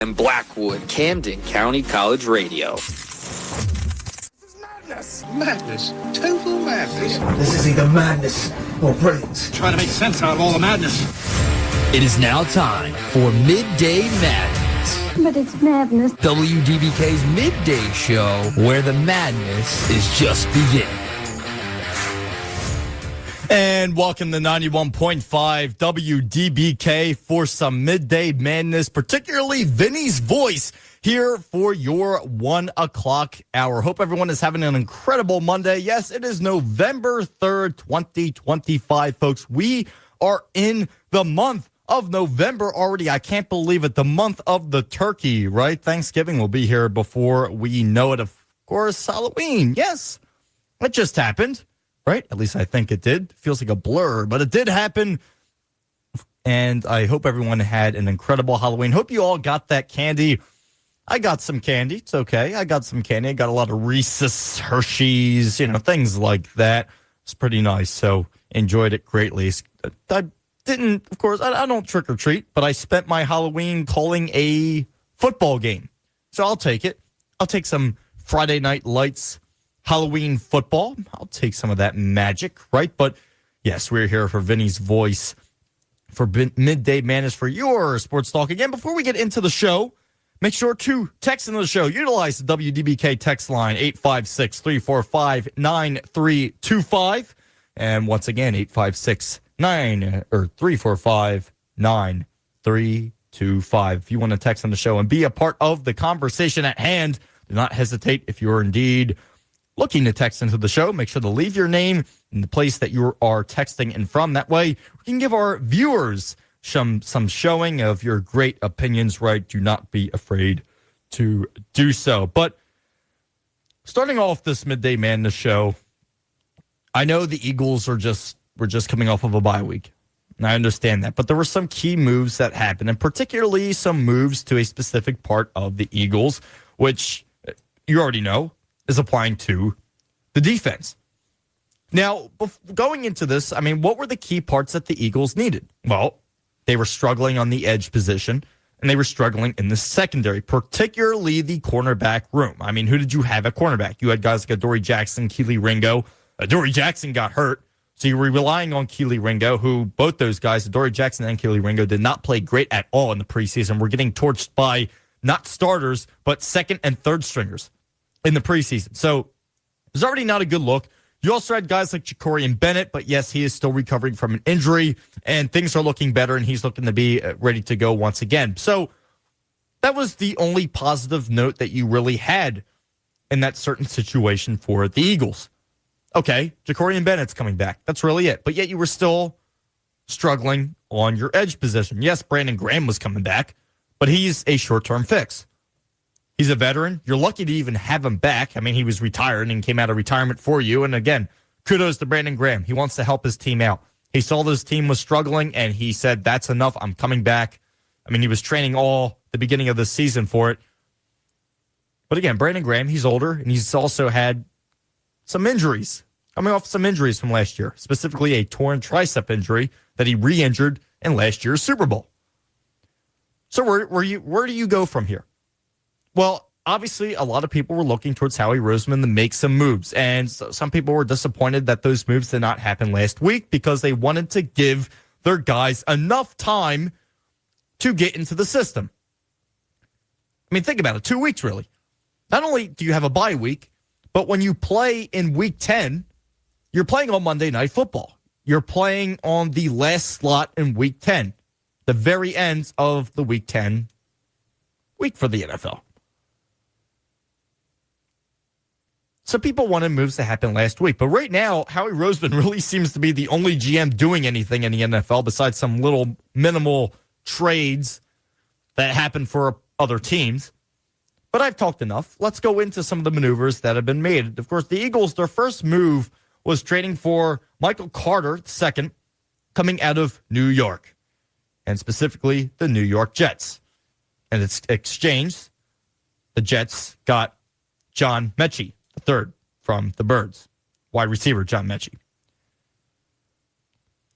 And Blackwood, Camden County College Radio. Madness. Madness. Total madness. This is either madness or brilliance. Trying to make sense out of all the madness. It is now time for Midday Madness. But it's madness. WDBK's midday show where the madness is just beginning. And welcome to 91.5 WDBK for some Midday Madness, particularly Vinny's voice here for your 1 o'clock hour. Hope everyone is having an incredible Monday. Yes, it is November 3rd, 2025, folks. We are in the month of November already. I can't believe it. The month of the turkey, right? Thanksgiving will be here before we know it. Of course, Halloween. Yes, it just happened. Right? At least I think it did. Feels like a blur, but it did happen. And I hope everyone had an incredible Halloween. Hope you all got that candy. I got some candy. It's okay. I got some candy. I got a lot of Reese's, Hershey's, things like that. It's pretty nice. So enjoyed it greatly. I didn't, of course, I don't trick or treat, but I spent my Halloween calling a football game. So I'll take it. I'll take some Friday Night Lights Halloween football. I'll take some of that magic, right? But yes, we're here for Vinny's voice for Midday Madness for your sports talk. Again, before we get into the show, make sure to text into the show. Utilize the WDBK text line 856-345-9325. And once again, 856-345-9325. If you want to text on the show and be a part of the conversation at hand, do not hesitate. If you're indeed looking to text into the show, make sure to leave your name in the place that you are texting in from. That way, we can give our viewers some showing of your great opinions, right? Do not be afraid to do so. But starting off this Midday Madness show, I know the Eagles were just coming off of a bye week. And I understand that. But there were some key moves that happened, and particularly some moves to a specific part of the Eagles, which you already know is applying to the defense. Now, going into this, what were the key parts that the Eagles needed? Well, they were struggling on the edge position, and they were struggling in the secondary, particularly the cornerback room. Who did you have at cornerback? You had guys like Adoree Jackson, Keely Ringo. Adoree Jackson got hurt, so you were relying on Keely Ringo, who both those guys, Adoree Jackson and Keely Ringo, did not play great at all in the preseason. We're getting torched by not starters, but second and third stringers in the preseason. So it was already not a good look. You also had guys like Jacorian Bennett, but yes, he is still recovering from an injury, and things are looking better, and he's looking to be ready to go once again. So that was the only positive note that you really had in that certain situation for the Eagles. Okay, Jacorian Bennett's coming back. That's really it. But yet you were still struggling on your edge position. Yes, Brandon Graham was coming back, but he's a short-term fix. He's a veteran. You're lucky to even have him back. He was retired and came out of retirement for you. And again, kudos to Brandon Graham. He wants to help his team out. He saw this team was struggling, and he said, that's enough. I'm coming back. He was training all the beginning of the season for it. But again, Brandon Graham, he's older, and he's also had some injuries. Coming off some injuries from last year, specifically a torn tricep injury that he re-injured in last year's Super Bowl. So where do you go from here? Well, obviously, a lot of people were looking towards Howie Roseman to make some moves, and some people were disappointed that those moves did not happen last week because they wanted to give their guys enough time to get into the system. Think about it, 2 weeks, really. Not only do you have a bye week, but when you play in Week 10, you're playing on Monday Night Football. You're playing on the last slot in Week 10, the very end of the Week 10 week for the NFL. So people wanted moves to happen last week. But right now, Howie Roseman really seems to be the only GM doing anything in the NFL besides some little minimal trades that happen for other teams. But I've talked enough. Let's go into some of the maneuvers that have been made. Of course, the Eagles, their first move was trading for Michael Carter II, coming out of New York, and specifically the New York Jets. And it's exchanged. The Jets got John Mechie, the third from the Birds, wide receiver John Mechie.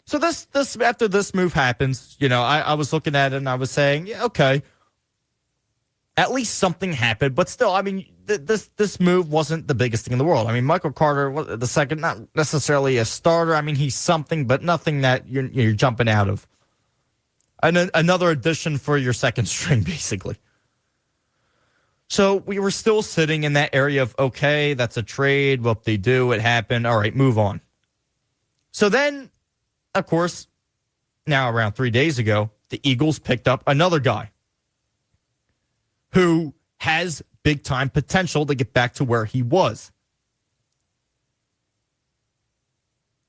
So this after this move happens, I was looking at it and I was saying, yeah, okay. at least something happened. But still, I mean, this move wasn't the biggest thing in the world. I mean, Michael Carter was the second, not necessarily a starter. I mean, he's something, but nothing that you're jumping out of. Another addition for your second string, basically. So we were still sitting in that area of, okay, that's a trade. What they do, it happened. All right, move on. So then, of course, now around 3 days ago, the Eagles picked up another guy who has big-time potential to get back to where he was.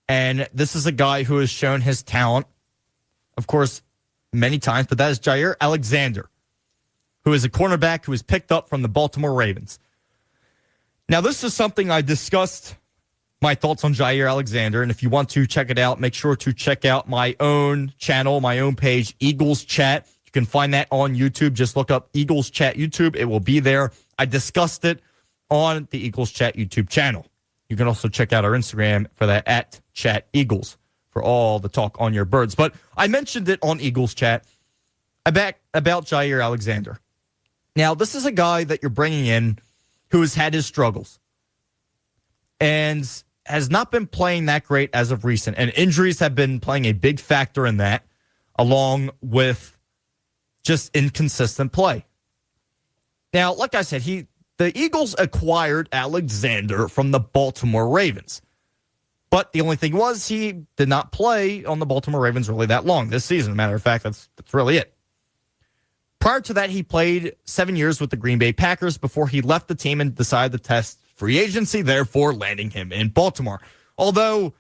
And this is a guy who has shown his talent, of course, many times, but that is Jair Alexander, who is a cornerback who was picked up from the Baltimore Ravens. Now, this is something I discussed my thoughts on Jair Alexander, and if you want to check it out, make sure to check out my own channel, my own page, Eagles Chat. You can find that on YouTube. Just look up Eagles Chat YouTube. It will be there. I discussed it on the Eagles Chat YouTube channel. You can also check out our Instagram for that, at Chat Eagles, for all the talk on your birds. But I mentioned it on Eagles Chat about Jair Alexander. Now, this is a guy that you're bringing in who has had his struggles and has not been playing that great as of recent. And injuries have been playing a big factor in that, along with just inconsistent play. Now, like I said, the Eagles acquired Alexander from the Baltimore Ravens. But the only thing was he did not play on the Baltimore Ravens really that long this season. As a matter of fact, that's really it. Prior to that, he played 7 years with the Green Bay Packers before he left the team and decided to test free agency, therefore landing him in Baltimore. Although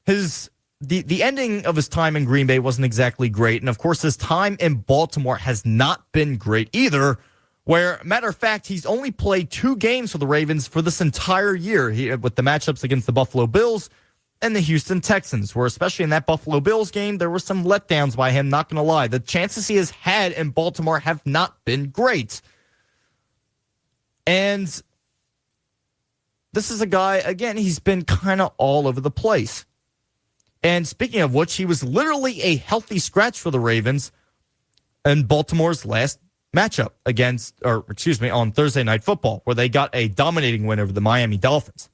the ending of his time in Green Bay wasn't exactly great, and of course his time in Baltimore has not been great either, where, matter of fact, he's only played 2 games for the Ravens for this entire year, with the matchups against the Buffalo Bills and the Houston Texans, where especially in that Buffalo Bills game, there were some letdowns by him, not going to lie. The chances he has had in Baltimore have not been great. And this is a guy, again, he's been kind of all over the place. And speaking of which, he was literally a healthy scratch for the Ravens in Baltimore's last matchup on Thursday Night Football, where they got a dominating win over the Miami Dolphins.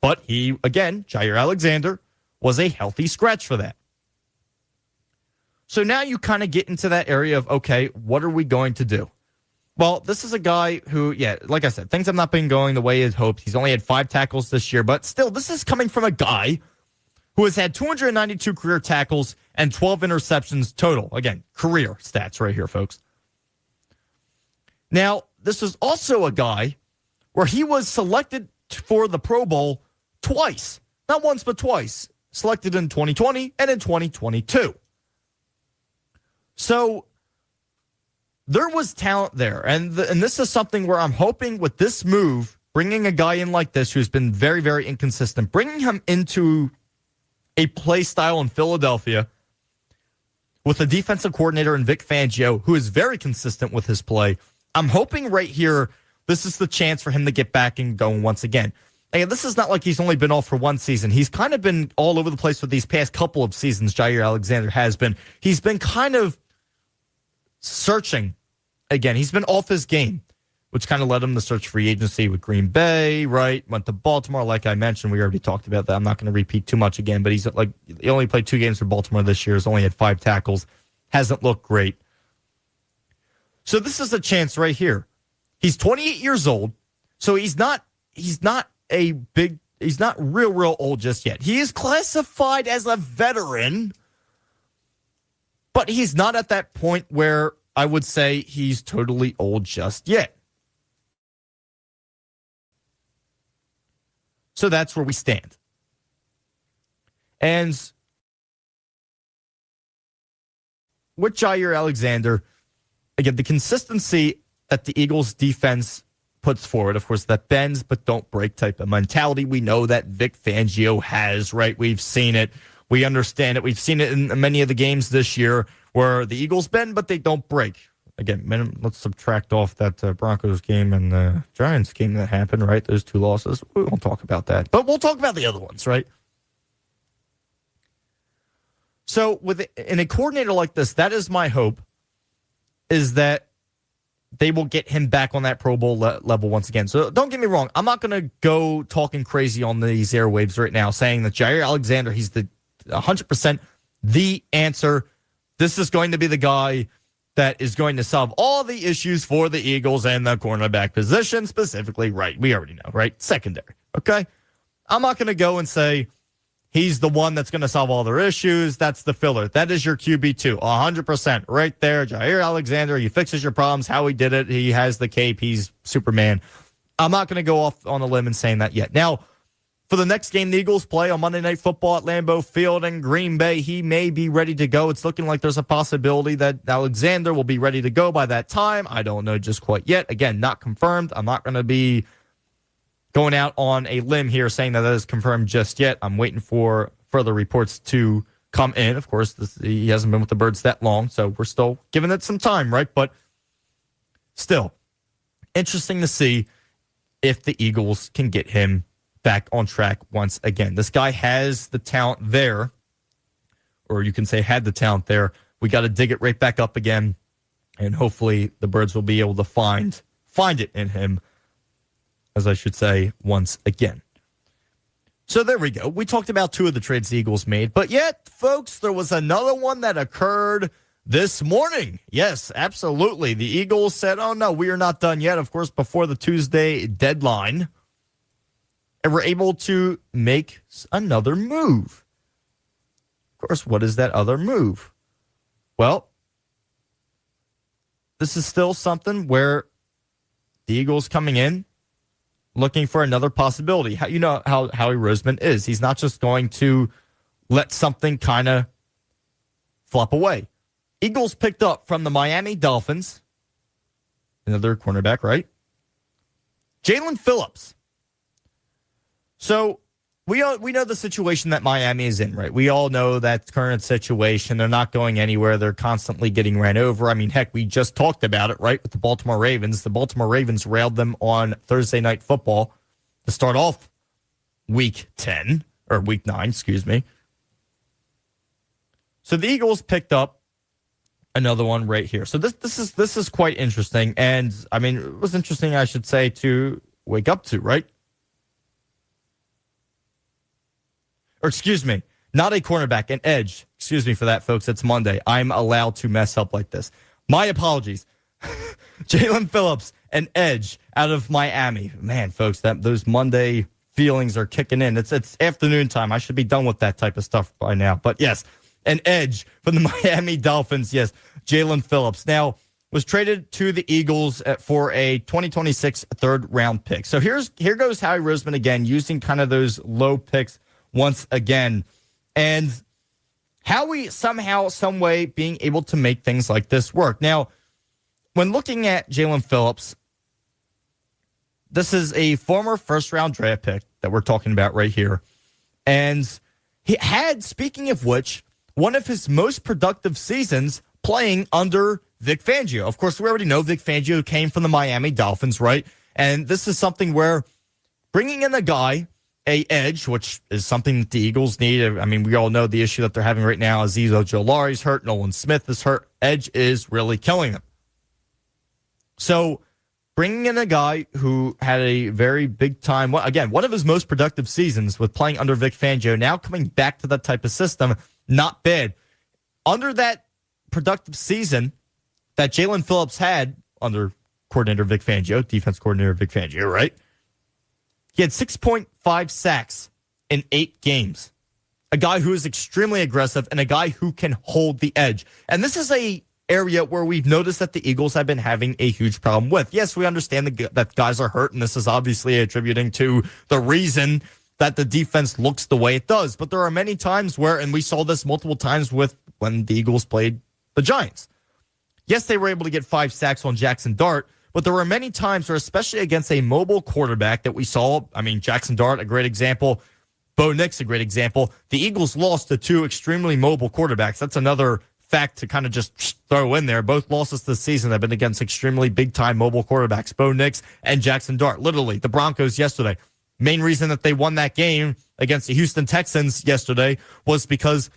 But he, again, Jair Alexander, was a healthy scratch for that. So now you kind of get into that area of, okay, what are we going to do? Well, this is a guy who, like I said, things have not been going the way he had hoped. He's only had 5 tackles this year, but still, this is coming from a guy who has had 292 career tackles and 12 interceptions total. Again, career stats right here, folks. Now, this is also a guy where he was selected for the Pro Bowl twice. Not once, but twice. Selected in 2020 and in 2022. So there was talent there. And this is something where I'm hoping with this move, bringing a guy in like this who's been very, very inconsistent, bringing him into a play style in Philadelphia with a defensive coordinator in Vic Fangio, who is very consistent with his play. I'm hoping right here, this is the chance for him to get back and going once again. And this is not like he's only been off for one season. He's kind of been all over the place for these past couple of seasons, Jair Alexander has been. He's been kind of searching again. He's been off his game, which kind of led him to search free agency with Green Bay, right? Went to Baltimore, like I mentioned. We already talked about that. I'm not going to repeat too much again, but he only played 2 games for Baltimore this year. He's only had 5 tackles. Hasn't looked great. So this is a chance right here. He's 28 years old, so he's not real old just yet. He is classified as a veteran, but he's not at that point where I would say he's totally old just yet. So that's where we stand. And with Jair Alexander, again, the consistency that the Eagles defense puts forward, of course, that bends but don't break type of mentality. We know that Vic Fangio has, right? We've seen it. We understand it. We've seen it in many of the games this year where the Eagles bend but they don't break. Again, let's subtract off that Broncos game and the Giants game that happened, right? Those 2 losses. We won't talk about that. But we'll talk about the other ones, right? So in a coordinator like this, that is my hope, is that they will get him back on that Pro Bowl level once again. So don't get me wrong. I'm not going to go talking crazy on these airwaves right now saying that Jair Alexander, he's the 100% the answer. This is going to be the guy that is going to solve all the issues for the Eagles and the cornerback position specifically. Right. We already know, right? Secondary. Okay. I'm not going to go and say he's the one that's going to solve all their issues. That's the filler. That is your QB2. 100% right there. Jair Alexander, he fixes your problems. How he did it. He has the cape. He's Superman. I'm not going to go off on a limb and saying that yet. Now, for the next game the Eagles play on Monday Night Football at Lambeau Field in Green Bay, he may be ready to go. It's looking like there's a possibility that Alexander will be ready to go by that time. I don't know just quite yet. Again, not confirmed. I'm not going to be going out on a limb here saying that is confirmed just yet. I'm waiting for further reports to come in. Of course, he hasn't been with the Birds that long, so we're still giving it some time, right? But still, interesting to see if the Eagles can get him back on track once again. This guy has the talent there, or you can say had the talent there. We got to dig it right back up again, and hopefully the Birds will be able to find it in him, as I should say, once again. So there we go. We talked about two of the trades the Eagles made, but yet, folks, there was another one that occurred this morning. Yes, absolutely. The Eagles said, oh, no, we are not done yet. Of course, before the Tuesday deadline, and we're able to make another move. Of course, what is that other move? Well, this is still something where the Eagles coming in, looking for another possibility. You know how Howie Roseman is. He's not just going to let something kind of flop away. Eagles picked up from the Miami Dolphins, another cornerback, right? Jalen Phillips. So we know the situation that Miami is in, right? We all know that current situation. They're not going anywhere. They're constantly getting ran over. I mean, heck, we just talked about it, right, with the Baltimore Ravens. The Baltimore Ravens railed them on Thursday Night Football to start off week 9, excuse me. So the Eagles picked up another one right here. So this is quite interesting. And, I mean, it was interesting, I should say, to wake up to, right? Or excuse me, not a cornerback, an edge. Excuse me for that, folks. It's Monday. I'm allowed to mess up like this. My apologies. Jalen Phillips, an edge out of Miami. Man, folks, those Monday feelings are kicking in. It's afternoon time. I should be done with that type of stuff by now. But yes, an edge from the Miami Dolphins. Yes, Jalen Phillips. Now, was traded to the Eagles for a 2026 third-round pick. So here goes Howie Roseman again, using kind of those low picks once again. And Howie somehow, some way being able to make things like this work. Now, when looking at Jalen Phillips, this is a former first-round draft pick that we're talking about right here. And he had, speaking of which, one of his most productive seasons playing under Vic Fangio. Of course, we already know Vic Fangio came from the Miami Dolphins, right? And this is something where bringing in a guy, a edge, which is something that the Eagles need. I mean, we all know the issue that they're having right now. Azeez Ojulari's hurt. Nolan Smith is hurt. Edge is really killing them. So bringing in a guy who had a very big time, again, one of his most productive seasons with playing under Vic Fangio, now coming back to that type of system, not bad. Under that productive season that Jalen Phillips had under coordinator Vic Fangio, defense coordinator Vic Fangio, right? He had 6.5 sacks in 8 games. A guy who is extremely aggressive and a guy who can hold the edge. And this is a area where we've noticed that the Eagles have been having a huge problem with. Yes, we understand that guys are hurt, and this is obviously attributing to the reason that the defense looks the way it does. But there are many times where, and we saw this multiple times with when the Eagles played the Giants. Yes, they were able to get 5 sacks on Jackson Dart, but there were many times where, especially against a mobile quarterback that we saw, I mean, Jackson Dart, a great example, Bo Nix, a great example, the Eagles lost to 2 extremely mobile quarterbacks. That's another fact to kind of just throw in there. Both losses this season have been against extremely big-time mobile quarterbacks, Bo Nix and Jackson Dart. Literally, the Broncos yesterday. Main reason that they won that game against the Houston Texans yesterday was because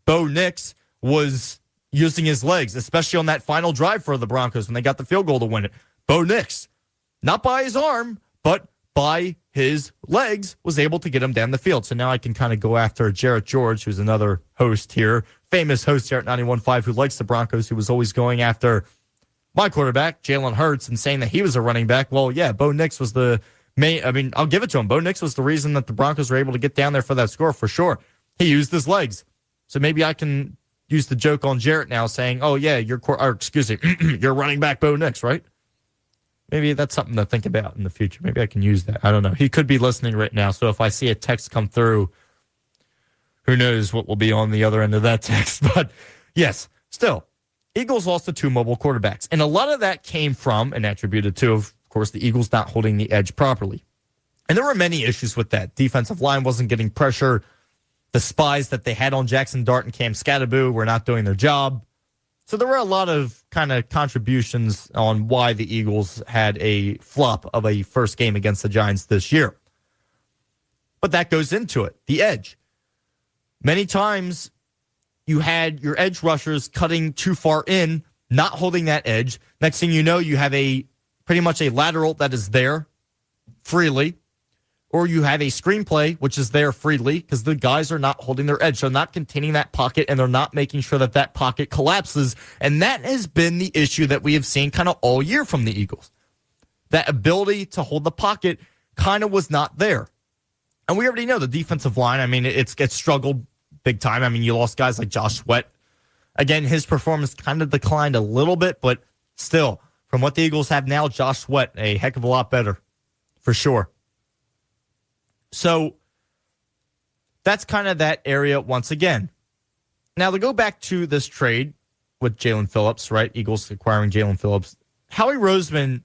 Bo Nix was, using his legs, especially on that final drive for the Broncos when they got the field goal to win it. Bo Nix, not by his arm, but by his legs, was able to get him down the field. So now I can kind of go after Jarrett George, who's another host here, famous host here at 91.5 who likes the Broncos, who was always going after my quarterback, Jalen Hurts, and saying that he was a running back. Well, yeah, Bo Nix was the main. I mean, I'll give it to him. Bo Nix was the reason that the Broncos were able to get down there for that score for sure. He used his legs. So maybe I can use the joke on Jarrett now saying, oh, yeah, you're running back Bo Nix, right? Maybe that's something to think about in the future. Maybe I can use that. I don't know. He could be listening right now. So if I see a text come through, who knows what will be on the other end of that text. But yes, still, Eagles lost to 2 mobile quarterbacks. And a lot of that came from and attributed to, of course, the Eagles not holding the edge properly. And there were many issues with that. Defensive line wasn't getting pressure. The spies that they had on Jackson Dart and Cam Scatteraboo were not doing their job. So there were a lot of kind of contributions on why the Eagles had a flop of a first game against the Giants this year. But that goes into it, the edge. Many times you had your edge rushers cutting too far in, not holding that edge. Next thing you know, you have pretty much a lateral that is there freely. Or you have a screenplay, which is there freely because the guys are not holding their edge. They're not containing that pocket, and they're not making sure that that pocket collapses. And that has been the issue that we have seen kind of all year from the Eagles. That ability to hold the pocket kind of was not there. And we already know the defensive line, I mean, it's struggled big time. I mean, you lost guys like Josh Sweat. Again, his performance kind of declined a little bit, but still, from what the Eagles have now, Josh Sweat, a heck of a lot better, for sure. So that's kind of that area once again. Now, to go back to this trade with Jalen Phillips, right? Eagles acquiring Jalen Phillips. Howie Roseman,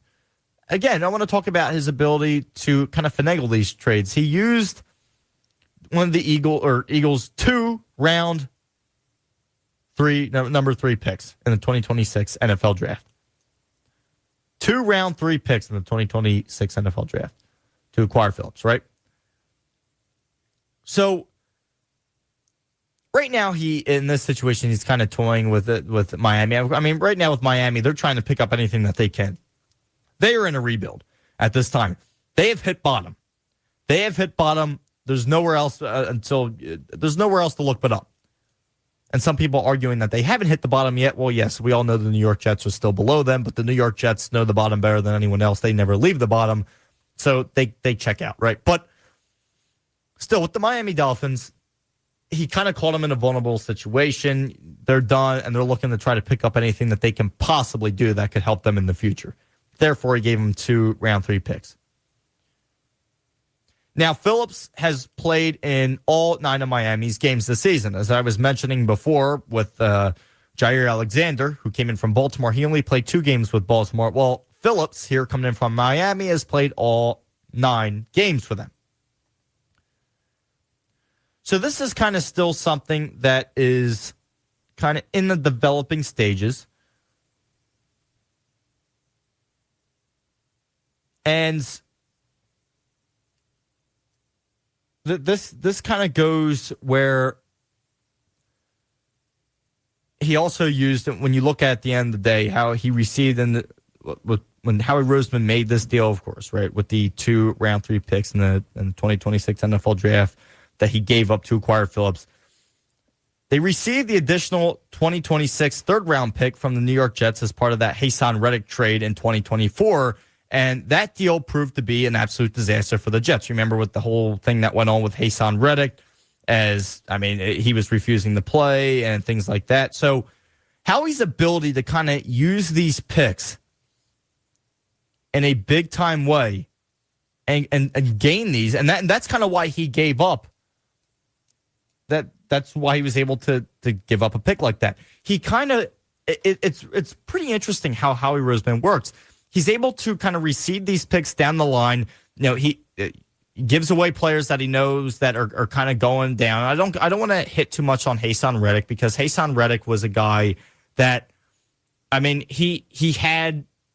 again, I want to talk about his ability to kind of finagle these trades. He used one of the Eagles 2 round number 3 picks in the 2026 NFL draft. 2 round 3 picks in the 2026 NFL draft to acquire Phillips, right? So right now, in this situation, he's kind of toying with Miami. I mean, right now with Miami, they're trying to pick up anything that they can. They are in a rebuild at this time. They have hit bottom. There's nowhere else there's nowhere else to look but up. And some people arguing that they haven't hit the bottom yet. Well, yes, we all know the New York Jets are still below them, but the New York Jets know the bottom better than anyone else. They never leave the bottom, so they check out, right? But still, with the Miami Dolphins, he kind of caught them in a vulnerable situation. They're done, and they're looking to try to pick up anything that they can possibly do that could help them in the future. Therefore, he gave them 2 round 3 picks. Now, Phillips has played in all 9 of Miami's games this season. As I was mentioning before with Jair Alexander, who came in from Baltimore, he only played 2 games with Baltimore. Well, Phillips, here coming in from Miami, has played all 9 games for them. So this is kind of still something that is kind of in the developing stages. And this kind of goes where he also used, when you look at the end of the day, how he received when Howie Roseman made this deal, of course, right, with the 2 round 3 picks in the 2026 NFL draft that he gave up to acquire Phillips. They received the additional 2026 third-round pick from the New York Jets as part of that Haason Reddick trade in 2024, and that deal proved to be an absolute disaster for the Jets. Remember with the whole thing that went on with Haason Reddick, he was refusing to play and things like that. So Howie's ability to kind of use these picks in a big-time way and gain these, and that's kind of why he gave up. That's why he was able to give up a pick like that. He kind of it's pretty interesting how Howie Roseman works. He's able to kind of receive these picks down the line. You know, he gives away players that he knows that are kind of going down. I don't want to hit too much on Haason Reddick because Haason Reddick was a guy that, I mean,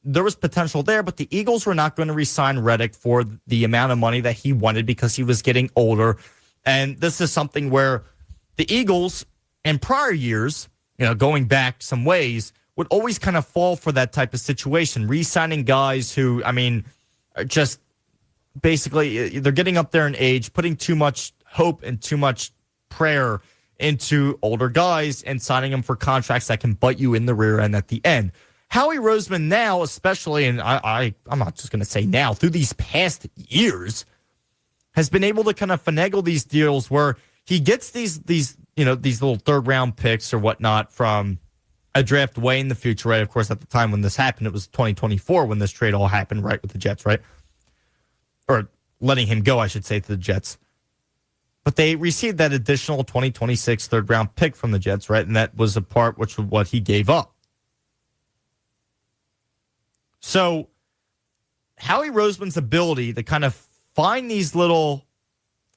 there was potential there, but the Eagles were not going to re-sign Reddick for the amount of money that he wanted because he was getting older. And this is something where the Eagles in prior years going back some ways, would always kind of fall for that type of situation, re-signing guys who, are just basically, they're getting up there in age, putting too much hope and too much prayer into older guys and signing them for contracts that can bite you in the rear end at the end. Howie Roseman now, especially, and I'm not just going to say now, through these past years, has been able to kind of finagle these deals where he gets these little third round picks or whatnot from a draft way in the future, right? Of course, at the time when this happened, it was 2024 when this trade all happened, right, with the Jets, right? Or letting him go, I should say, to the Jets. But they received that additional 2026 third round pick from the Jets, right? And that was a part which was what he gave up. So Howie Roseman's ability to kind of find these little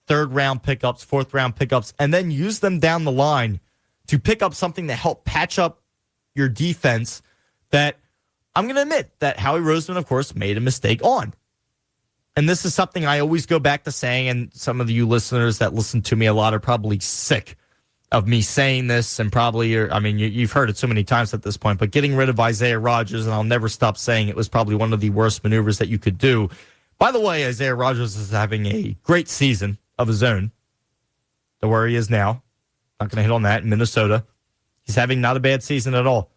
third round pickups, fourth round pickups, and then use them down the line to pick up something to help patch up your defense that I'm going to admit that Howie Roseman, of course, made a mistake on. And this is something I always go back to saying, and some of you listeners that listen to me a lot are probably sick of me saying this, and probably, you've heard it so many times at this point, but getting rid of Isaiah Rodgers, and I'll never stop saying it, was probably one of the worst maneuvers that you could do. By the way, Isaiah Rodgers is having a great season of his own, to where he is now. Not going to hit on that in Minnesota. He's having not a bad season at all.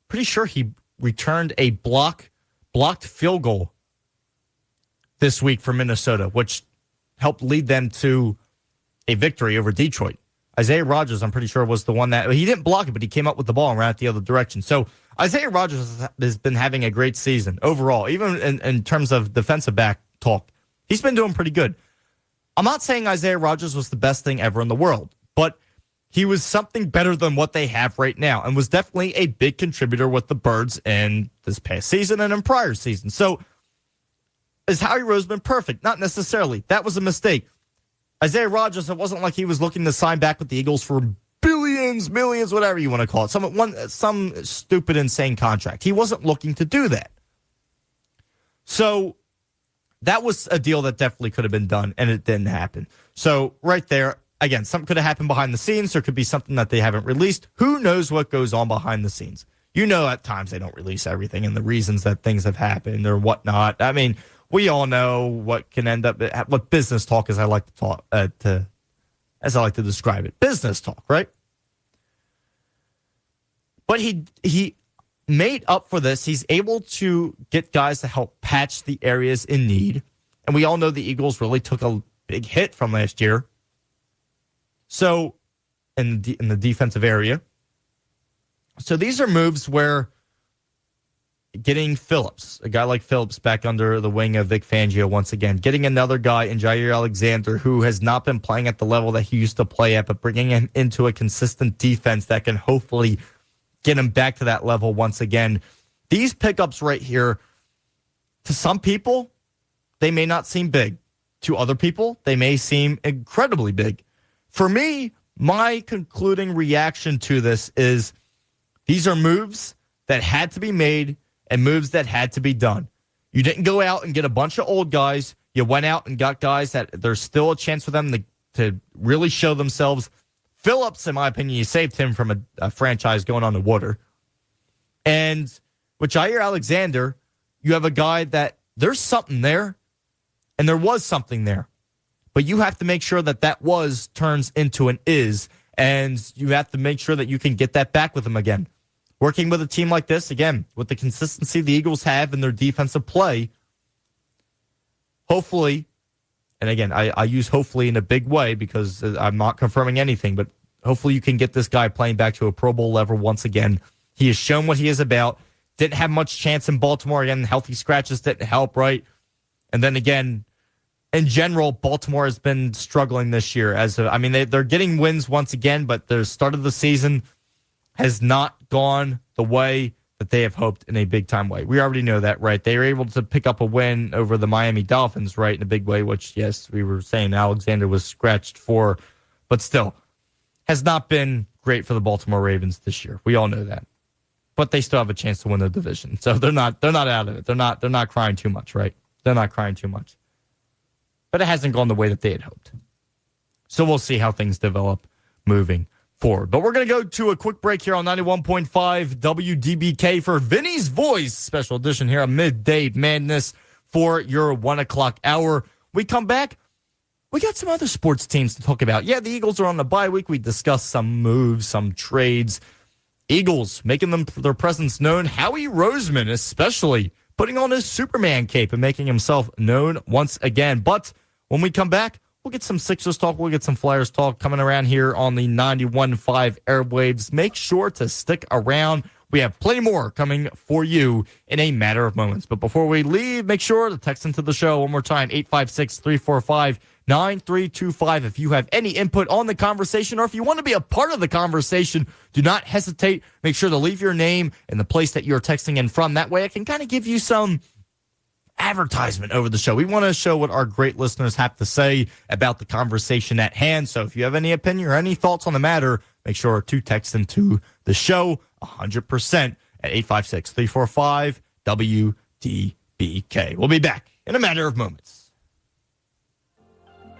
Pretty sure he returned a blocked field goal this week for Minnesota, which helped lead them to a victory over Detroit. Isaiah Rodgers, I'm pretty sure, was the one that he didn't block it, but he came up with the ball and ran it the other direction. So Isaiah Rodgers has been having a great season overall, even in terms of defensive back talk. He's been doing pretty good. I'm not saying Isaiah Rodgers was the best thing ever in the world, but he was something better than what they have right now and was definitely a big contributor with the Birds in this past season and in prior seasons. So is Howie Roseman perfect? Not necessarily. That was a mistake. Isaiah Rodgers, it wasn't like he was looking to sign back with the Eagles for billions, millions, whatever you want to call it, some stupid, insane contract. He wasn't looking to do that. So that was a deal that definitely could have been done, and it didn't happen. So right there, again, something could have happened behind the scenes. There could be something that they haven't released. Who knows what goes on behind the scenes? At times they don't release everything and the reasons that things have happened or whatnot. We all know what can end up, what business talk, as I like to describe it. Business talk, right? But he made up for this. He's able to get guys to help patch the areas in need. And we all know the Eagles really took a big hit from last year. So, in the defensive area. So these are moves where getting Phillips, a guy like Phillips, back under the wing of Vic Fangio once again, getting another guy in Jair Alexander who has not been playing at the level that he used to play at, but bringing him into a consistent defense that can hopefully get him back to that level once again. These pickups right here, to some people, they may not seem big. To other people, they may seem incredibly big. For me, my concluding reaction to this is these are moves that had to be made and moves that had to be done. You didn't go out and get a bunch of old guys. You went out and got guys that there's still a chance for them to really show themselves. Phillips, in my opinion, you saved him from a franchise going on the water. And with Jair Alexander, you have a guy that there's something there, and there was something there. But you have to make sure that was turns into an is, and you have to make sure that you can get that back with him again. Working with a team like this, again, with the consistency the Eagles have in their defensive play, hopefully, and again, I use hopefully in a big way because I'm not confirming anything, but hopefully you can get this guy playing back to a Pro Bowl level once again. He has shown what he is about. Didn't have much chance in Baltimore. Again, healthy scratches didn't help, right? And then again, in general, Baltimore has been struggling this year. They're getting wins once again, but the start of the season has not gone the way that they have hoped in a big-time way. We already know that, right? They were able to pick up a win over the Miami Dolphins, right, in a big way, which, yes, we were saying Alexander was scratched for, but still has not been great for the Baltimore Ravens this year. We all know that. But they still have a chance to win the division. So they're not out of it. They're not crying too much, right? They're not crying too much. But it hasn't gone the way that they had hoped. So we'll see how things develop moving forward. But we're going to go to a quick break here on 91.5 WDBK for Vinny's Voice, special edition here on Midday Madness for your 1 o'clock hour. We come back. We got some other sports teams to talk about. Yeah, the Eagles are on the bye week. We discussed some moves, some trades. Eagles making their presence known. Howie Roseman especially putting on his Superman cape and making himself known once again. But when we come back, we'll get some Sixers talk. We'll get some Flyers talk coming around here on the 91.5 airwaves. Make sure to stick around. We have plenty more coming for you in a matter of moments. But before we leave, make sure to text into the show one more time, 856-345-9325. If you have any input on the conversation or if you want to be a part of the conversation, do not hesitate. Make sure to leave your name and the place that you're texting in from. That way I can kind of give you some advertisement over the show. We want to show what our great listeners have to say about the conversation at hand. So if you have any opinion or any thoughts on the matter, make sure to text into the show 100% at 856-345-WDBK. We'll be back in a matter of moments.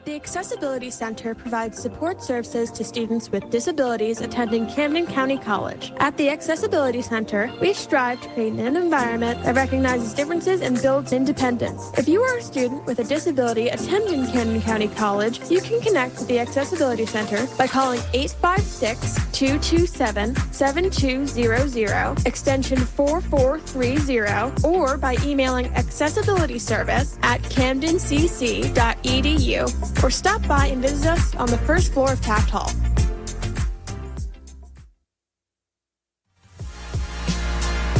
The Accessibility Center provides support services to students with disabilities attending Camden County College. At the Accessibility Center, we strive to create an environment that recognizes differences and builds independence. If you are a student with a disability attending Camden County College, you can connect with the Accessibility Center by calling 856-227-7200, extension 4430, or by emailing accessibilityservice@camdencc.edu. Or stop by and visit us on the first floor of Taft Hall.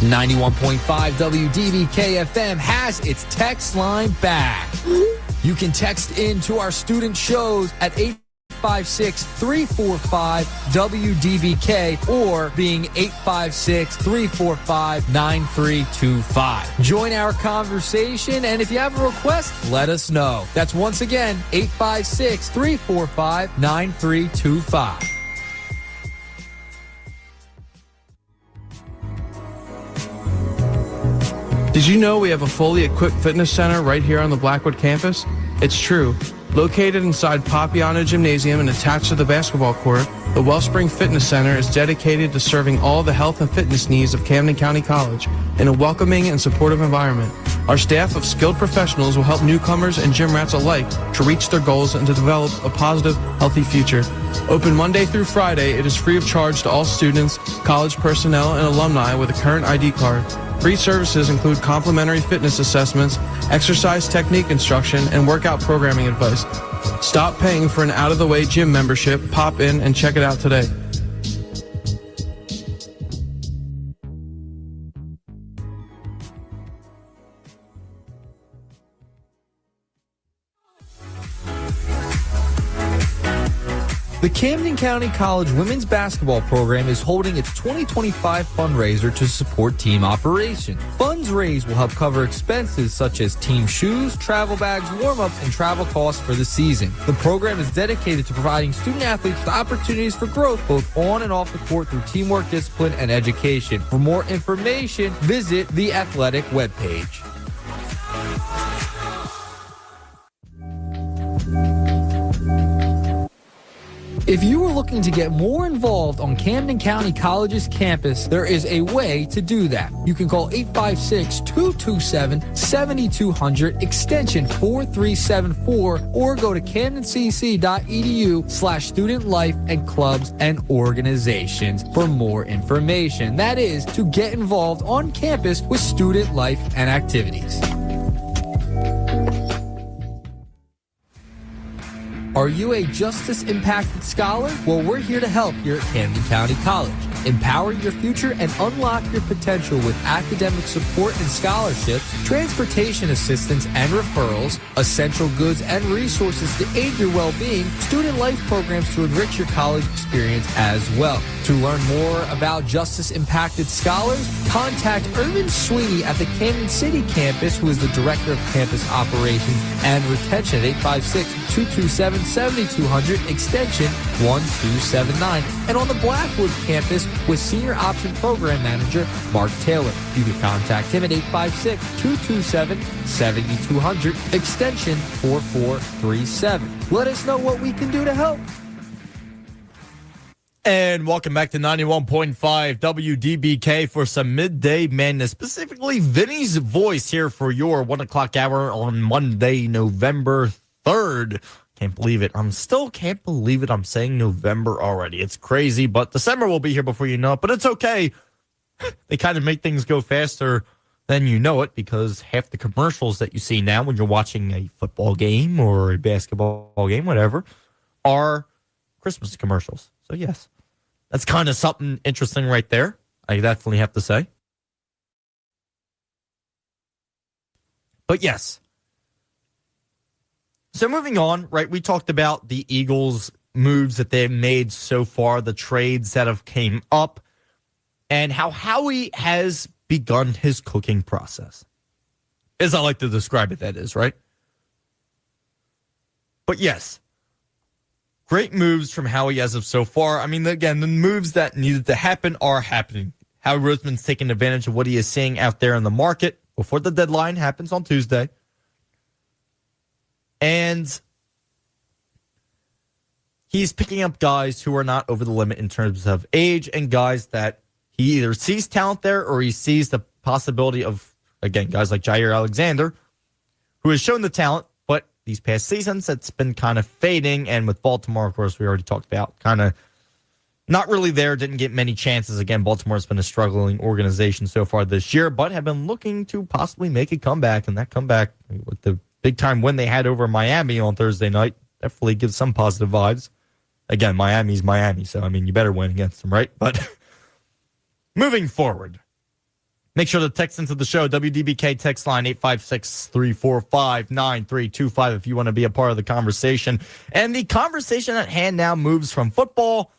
.5 WDBK-FM has its text line back. You can text in to our student shows at 856-345-WDBK or being 856-345-9325. Join our conversation, and if you have a request, let us know. That's once again 856-345-9325. Did you know we have a fully equipped fitness center right here on the Blackwood campus? It's true. Located inside Papiano Gymnasium and attached to the basketball court, the Wellspring Fitness Center is dedicated to serving all the health and fitness needs of Camden County College in a welcoming and supportive environment. Our staff of skilled professionals will help newcomers and gym rats alike to reach their goals and to develop a positive, healthy future. Open Monday through Friday, it is free of charge to all students, college personnel, and alumni with a current ID card. Free services include complimentary fitness assessments, exercise technique instruction, and workout programming advice. Stop paying for an out-of-the-way gym membership. Pop in and check it out today. The Camden County College women's basketball program is holding its 2025 fundraiser to support team operations. Funds raised will help cover expenses such as team shoes, travel bags, warm-ups, and travel costs for the season. The program is dedicated to providing student athletes with opportunities for growth both on and off the court through teamwork, discipline, and education. For more information, visit the athletic webpage. If you are looking to get more involved on Camden County College's campus, there is a way to do that. You can call 856-227-7200, extension 4374, or go to camdencc.edu/student life and clubs and organizations for more information. That is, to get involved on campus with student life and activities. Are you a justice-impacted scholar? Well, we're here to help here at Camden County College. Empower your future and unlock your potential with academic support and scholarships, transportation assistance and referrals, essential goods and resources to aid your well-being, student life programs to enrich your college experience as well. To learn more about justice-impacted scholars, contact Irvin Sweeney at the Camden City campus, who is the Director of Campus Operations and Retention at 856-227-7200, extension 1279. And on the Blackwood campus with Senior Option Program Manager Mark Taylor. You can contact him at 856-227-7200, extension 4437. Let us know what we can do to help. And welcome back to 91.5 WDBK for some Midday Madness, specifically Vinny's voice here for your 1 o'clock hour on Monday, November 3rd. Can't believe it. Can't believe it. I'm saying November already. It's crazy, but December will be here before you know it, but it's okay. They kind of make things go faster than you know it because half the commercials that you see now when you're watching a football game or a basketball game, whatever, are Christmas commercials. So yes. That's kind of something interesting right there. I definitely have to say. But yes. So moving on, right, we talked about the Eagles' moves that they've made so far, the trades that have came up, and how Howie has begun his cooking process. As I like to describe it, that is, right? But yes. Great moves from Howie as of so far. I mean, again, the moves that needed to happen are happening. Howie Roseman's taking advantage of what he is seeing out there in the market before the deadline happens on Tuesday. And he's picking up guys who are not over the limit in terms of age and guys that he either sees talent there or he sees the possibility of, again, guys like Jair Alexander, who has shown the talent, but these past seasons, it's been kind of fading. And with Baltimore, of course, we already talked about, kind of not really there, didn't get many chances. Again, Baltimore's been a struggling organization so far this year, but have been looking to possibly make a comeback. And that comeback with the big-time win they had over Miami on Thursday night definitely gives some positive vibes. Again, Miami's Miami, so, I mean, you better win against them, right? But moving forward, make sure to text into the show, WDBK text line 856-345-9325 if you want to be a part of the conversation. And the conversation at hand now moves from football.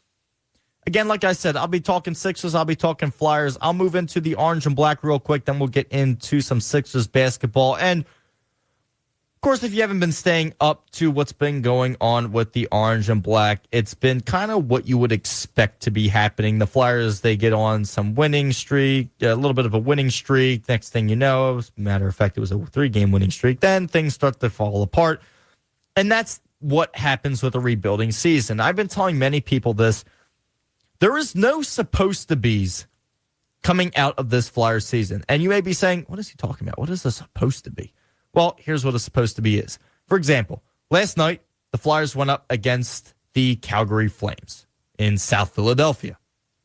Again, like I said, I'll be talking Sixers, I'll be talking Flyers. I'll move into the orange and black real quick, then we'll get into some Sixers basketball. And, of course, if you haven't been staying up to what's been going on with the orange and black, it's been kind of what you would expect to be happening. The Flyers, they get on some winning streak, a little bit of a winning streak. Next thing you know, as a matter of fact, it was a 3-game winning streak. Then things start to fall apart. And that's what happens with a rebuilding season. I've been telling many people this. There is no supposed to be's coming out of this Flyers season. And you may be saying, what is he talking about? What is this supposed to be? Well, here's what a supposed to be is. For example, last night, the Flyers went up against the Calgary Flames in South Philadelphia.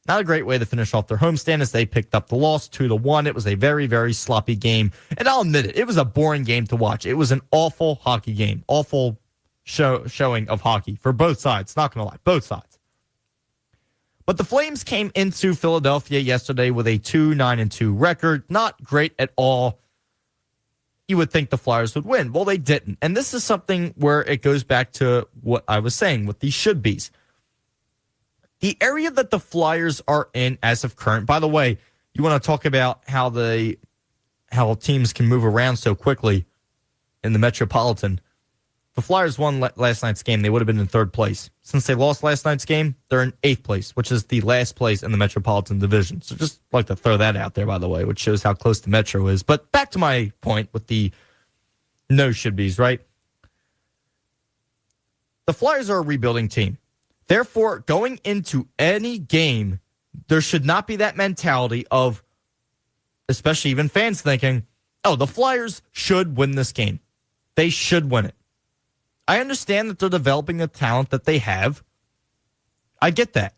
Not a great way to finish off their homestand as they picked up the loss 2-1. It was a very, very sloppy game. And I'll admit it was a boring game to watch. It was an awful hockey game. Awful showing of hockey for both sides. Not going to lie, both sides. But the Flames came into Philadelphia yesterday with a 2-9-2 record. Not great at all. You would think the Flyers would win. Well, they didn't. And this is something where it goes back to what I was saying with these should-be's. The area that the Flyers are in as of current, by the way, you want to talk about how teams can move around so quickly in the Metropolitan. The Flyers won last night's game. They would have been in third place. Since they lost last night's game, they're in 8th place, which is the last place in the Metropolitan Division. So just like to throw that out there, by the way, which shows how close the Metro is. But back to my point with the no should-be's, right? The Flyers are a rebuilding team. Therefore, going into any game, there should not be that mentality of, especially even fans thinking, oh, the Flyers should win this game. They should win it. I understand that they're developing the talent that they have. I get that.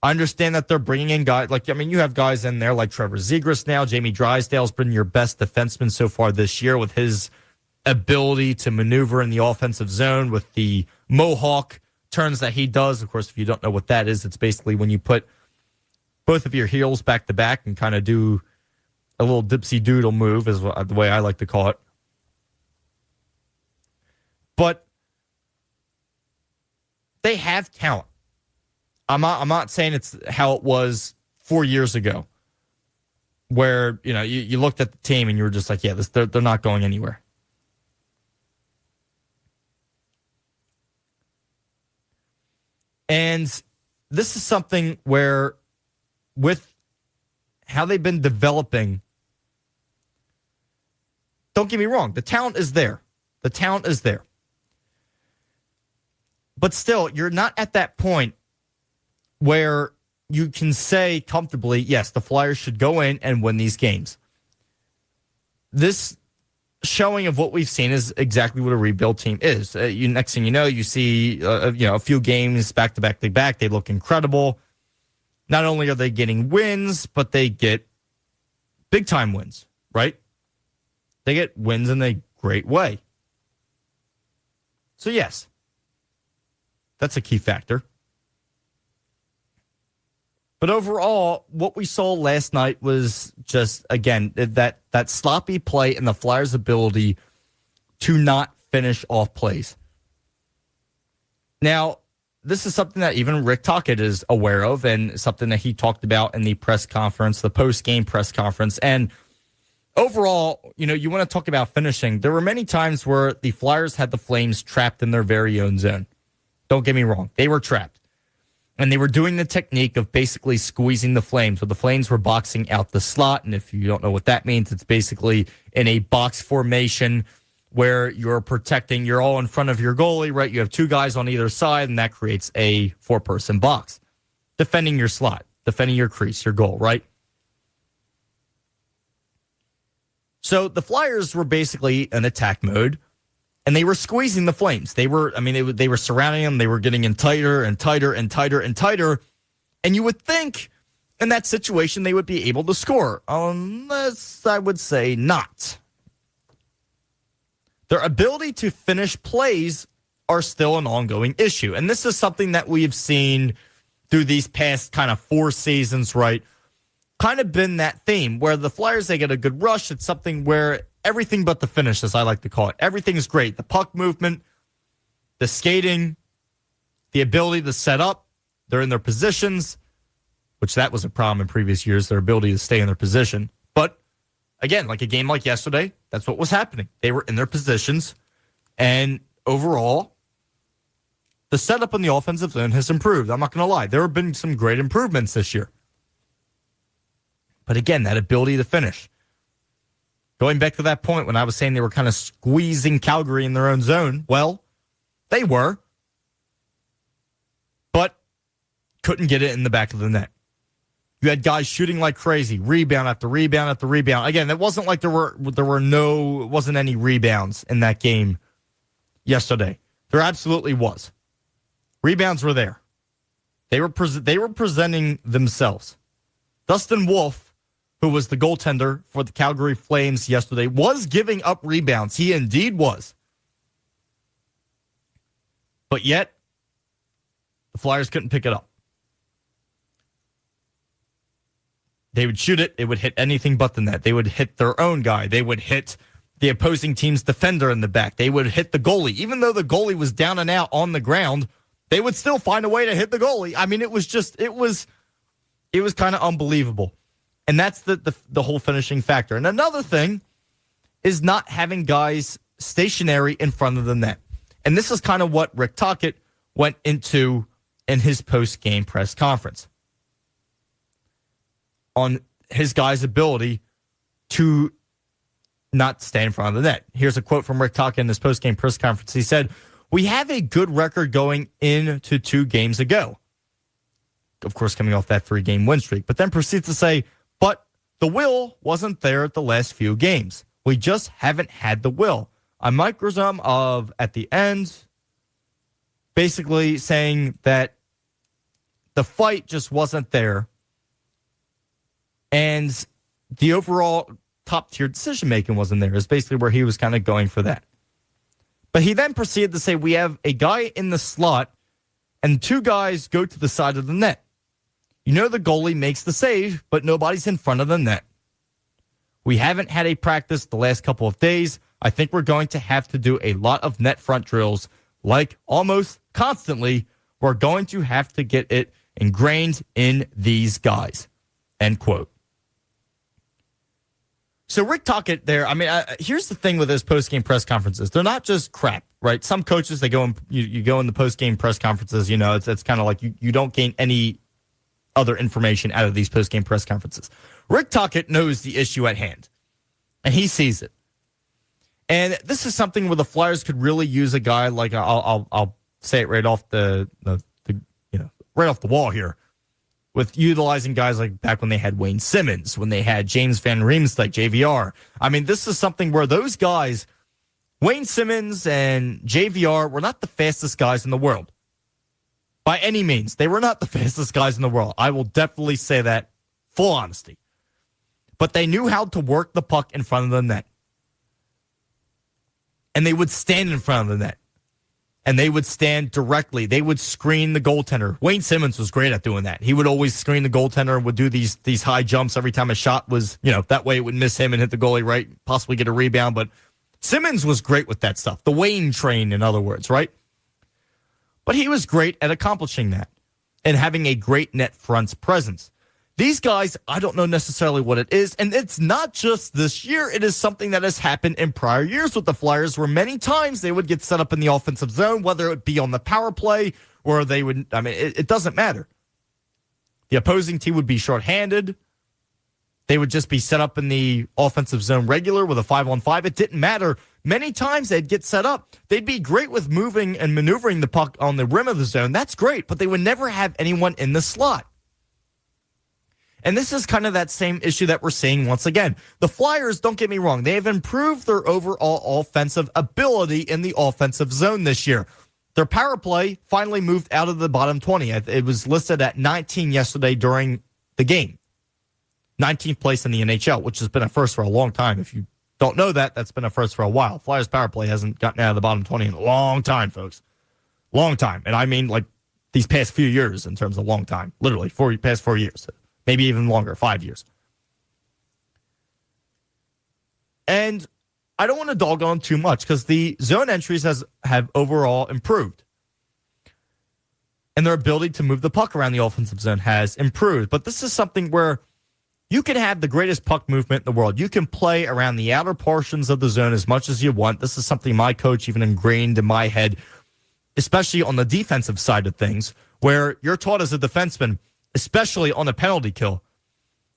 I understand that they're bringing in guys you have guys in there like Trevor Zegras now. Jamie Drysdale's been your best defenseman so far this year with his ability to maneuver in the offensive zone with the Mohawk turns that he does. Of course, if you don't know what that is, it's basically when you put both of your heels back to back and kind of do a little dipsy doodle move is the way I like to call it. But they have talent. I'm not saying it's how it was 4 years ago, where you looked at the team and you were just like, yeah, they're not going anywhere. And this is something where, with how they've been developing, don't get me wrong, the talent is there. The talent is there. But still, you're not at that point where you can say comfortably, yes, the Flyers should go in and win these games. This showing of what we've seen is exactly what a rebuild team is. Next thing you know, you see a few games back to back to back. They look incredible. Not only are they getting wins, but they get big time wins, right? They get wins in a great way. So yes, that's a key factor. But overall, what we saw last night was just, again, that sloppy play and the Flyers' ability to not finish off plays. Now, this is something that even Rick Tocchet is aware of and something that he talked about in the press conference, the post-game press conference. And overall, you want to talk about finishing. There were many times where the Flyers had the Flames trapped in their very own zone. Don't get me wrong. They were trapped. And they were doing the technique of basically squeezing the Flames, where the Flames were boxing out the slot. And if you don't know what that means, it's basically in a box formation where you're protecting, you're all in front of your goalie, right? You have two guys on either side, and that creates a four-person box. Defending your slot, defending your crease, your goal, right? So the Flyers were basically in attack mode, and they were squeezing the Flames. They were surrounding them. They were getting in tighter and tighter and tighter and tighter. And you would think in that situation they would be able to score, unless I would say not. Their ability to finish plays are still an ongoing issue. And this is something that we've seen through these past kind of 4 seasons, right? Kind of been that theme where the Flyers, they get a good rush. It's something where everything but the finish, as I like to call it. Everything's great. The puck movement, the skating, the ability to set up. They're in their positions, which that was a problem in previous years, their ability to stay in their position. But again, like a game like yesterday, that's what was happening. They were in their positions, and overall, the setup in the offensive zone has improved. I'm not going to lie. There have been some great improvements this year. But again, that ability to finish. Going back to that point when I was saying they were kind of squeezing Calgary in their own zone, well, they were, but couldn't get it in the back of the net. You had guys shooting like crazy, rebound after rebound after rebound. Again, it wasn't like there wasn't any rebounds in that game yesterday. There absolutely was. Rebounds were there. They were presenting themselves. Dustin Wolf, who was the goaltender for the Calgary Flames yesterday, was giving up rebounds. He indeed was. But yet, the Flyers couldn't pick it up. They would shoot it. It would hit anything but the net. They would hit their own guy. They would hit the opposing team's defender in the back. They would hit the goalie. Even though the goalie was down and out on the ground, they would still find a way to hit the goalie. I mean, it was kind of unbelievable. And that's the whole finishing factor. And another thing is not having guys stationary in front of the net. And this is kind of what Rick Tocchet went into in his post-game press conference on his guys' ability to not stay in front of the net. Here's a quote from Rick Tocchet in his post-game press conference. He said, "We have a good record going into 2 games ago." Of course, coming off that 3-game win streak. But then proceeds to say, but the will wasn't there at the last few games. We just haven't had the will. A microsome of, at the end, basically saying that the fight just wasn't there. And the overall top-tier decision-making wasn't there, is basically where he was kind of going for that. But he then proceeded to say, we have a guy in the slot and 2 guys go to the side of the net. You know the goalie makes the save, but nobody's in front of the net. We haven't had a practice the last couple of days. I think we're going to have to do a lot of net front drills, like almost constantly. We're going to have to get it ingrained in these guys. End quote. So Rick Tocchet there, I mean, here's the thing with those post-game press conferences. They're not just crap, right? Some coaches, they go and you go in the post-game press conferences, it's kind of like you don't gain any other information out of these post-game press conferences. Rick Tocchet knows the issue at hand, and he sees it. And this is something where the Flyers could really use a guy like I'll say it right off right off the wall here. with utilizing guys like back when they had Wayne Simmons, when they had James Van Riemsdyk, JVR. I mean, this is something where those guys, Wayne Simmons and JVR, were not the fastest guys in the world. By any means, they were not the fastest guys in the world. I will definitely say that, full honesty. But they knew how to work the puck in front of the net. And they would stand in front of the net. And they would stand directly. They would screen the goaltender. Wayne Simmons was great at doing that. He would always screen the goaltender and would do these high jumps every time a shot was, that way it would miss him and hit the goalie, right? Possibly get a rebound. But Simmons was great with that stuff. The Wayne train, in other words, right? But he was great at accomplishing that and having a great net fronts presence. These guys, I don't know necessarily what it is, and it's not just this year. It is something that has happened in prior years with the Flyers, where many times they would get set up in the offensive zone, whether it be on the power play or they would, it doesn't matter. The opposing team would be shorthanded. They would just be set up in the offensive zone regular with a 5-on-5. It didn't matter. Many times they'd get set up. They'd be great with moving and maneuvering the puck on the rim of the zone. That's great, but they would never have anyone in the slot. And this is kind of that same issue that we're seeing once again. The Flyers, don't get me wrong, they have improved their overall offensive ability in the offensive zone this year. Their power play finally moved out of the bottom 20. It was listed at 19 yesterday during the game. 19th place in the NHL, which has been a first for a long time. If you don't know that, that's been a first for a while. Flyers power play hasn't gotten out of the bottom 20 in a long time, folks. Long time. And I mean like these past few years in terms of long time. Literally, past 4 years. Maybe even longer, 5 years. And I don't want to dog on too much because the zone entries have overall improved. And their ability to move the puck around the offensive zone has improved. But this is something where you can have the greatest puck movement in the world. You can play around the outer portions of the zone as much as you want. This is something my coach even ingrained in my head, especially on the defensive side of things, where you're taught as a defenseman, especially on a penalty kill,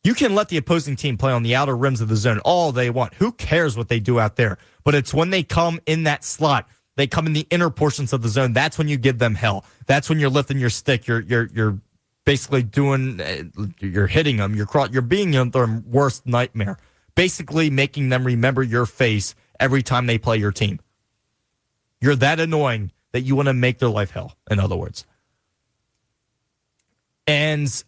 you can let the opposing team play on the outer rims of the zone all they want. Who cares what they do out there? But it's when they come in that slot, they come in the inner portions of the zone, that's when you give them hell. That's when you're lifting your stick. You're basically doing, you're hitting them. You're being their worst nightmare. Basically making them remember your face every time they play your team. You're that annoying that you want to make their life hell, in other words. And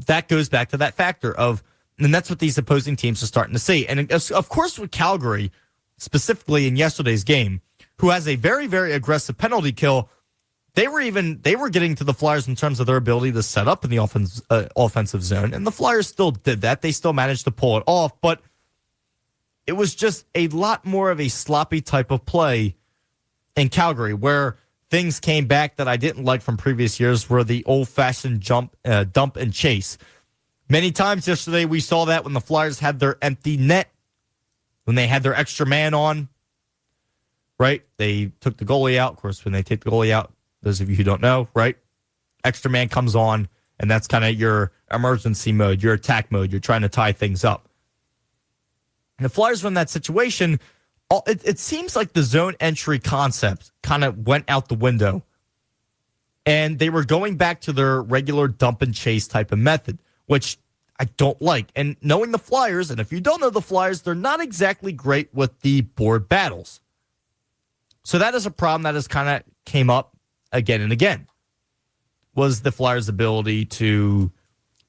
that goes back to that factor of, and that's what these opposing teams are starting to see. And of course, with Calgary, specifically in yesterday's game, who has a very, very aggressive penalty kill, they were getting to the Flyers in terms of their ability to set up in the offensive zone. And the Flyers still did that. They still managed to pull it off, but it was just a lot more of a sloppy type of play in Calgary, where things came back that I didn't like from previous years, were the old-fashioned dump and chase. Many times yesterday we saw that when the Flyers had their empty net, when they had their extra man on, right? They took the goalie out. Of course, when they take the goalie out, those of you who don't know, right? Extra man comes on, and that's kind of your emergency mode, your attack mode. You're trying to tie things up. And the Flyers were in that situation. It seems like the zone entry concept kind of went out the window, and they were going back to their regular dump and chase type of method, which I don't like. And knowing the Flyers, and if you don't know the Flyers, they're not exactly great with the board battles. So that is a problem that has kind of came up again and again, was the Flyers' ability to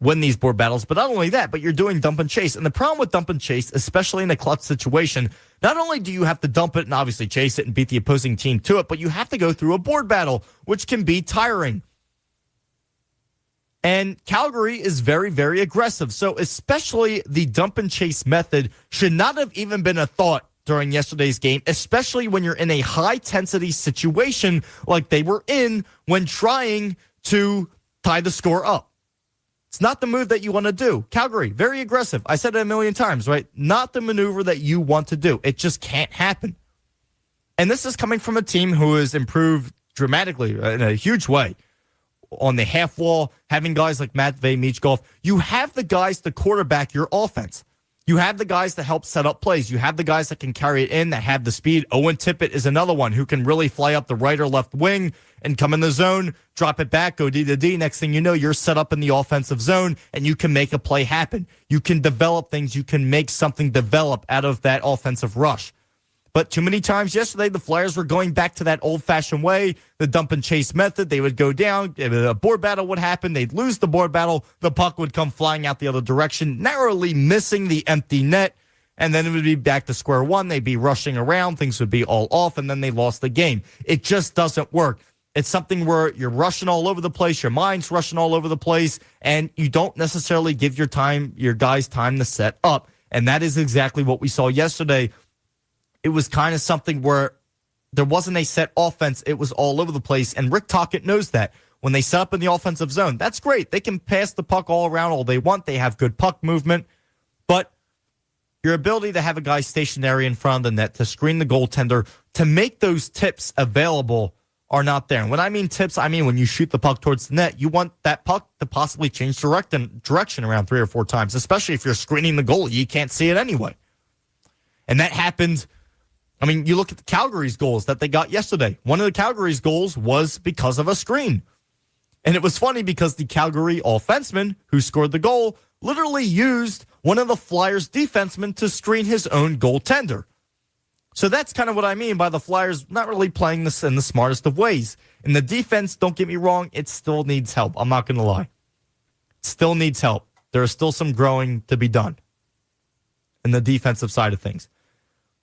win these board battles. But not only that, but you're doing dump and chase. And the problem with dump and chase, especially in a clutch situation, not only do you have to dump it and obviously chase it and beat the opposing team to it, but you have to go through a board battle, which can be tiring. And Calgary is very, very aggressive. So especially the dump and chase method should not have even been a thought during yesterday's game, especially when you're in a high-intensity situation like they were in when trying to tie the score up. It's not the move that you want to do. Calgary, very aggressive. I said it a million times, right? Not the maneuver that you want to do. It just can't happen. And this is coming from a team who has improved dramatically in a huge way on the half wall, having guys like Matvei Michkov. You have the guys to quarterback your offense. You have the guys that help set up plays. You have the guys that can carry it in, that have the speed. Owen Tippett is another one who can really fly up the right or left wing and come in the zone, drop it back, go D to D. Next thing you know, you're set up in the offensive zone, and you can make a play happen. You can develop things. You can make something develop out of that offensive rush. But too many times yesterday, the Flyers were going back to that old-fashioned way, the dump and chase method. They would go down, a board battle would happen, they'd lose the board battle, the puck would come flying out the other direction, narrowly missing the empty net, and then it would be back to square one. They'd be rushing around, things would be all off, and then they lost the game. It just doesn't work. It's something where you're rushing all over the place, your mind's rushing all over the place, and you don't necessarily give your guys time to set up. And that is exactly what we saw yesterday. It was kind of something where there wasn't a set offense. It was all over the place. And Rick Tocchet knows that. When they set up in the offensive zone, that's great. They can pass the puck all around all they want. They have good puck movement. But your ability to have a guy stationary in front of the net, to screen the goaltender, to make those tips available are not there. And when I mean tips, I mean when you shoot the puck towards the net, you want that puck to possibly change direction around 3 or 4 times, especially if you're screening the goalie. You can't see it anyway. And that happened. I mean, you look at the Calgary's goals that they got yesterday. One of the Calgary's goals was because of a screen. And it was funny because the Calgary offenseman who scored the goal literally used one of the Flyers' defensemen to screen his own goaltender. So that's kind of what I mean by the Flyers not really playing this in the smartest of ways. And the defense, don't get me wrong, it still needs help. I'm not going to lie. It still needs help. There is still some growing to be done in the defensive side of things.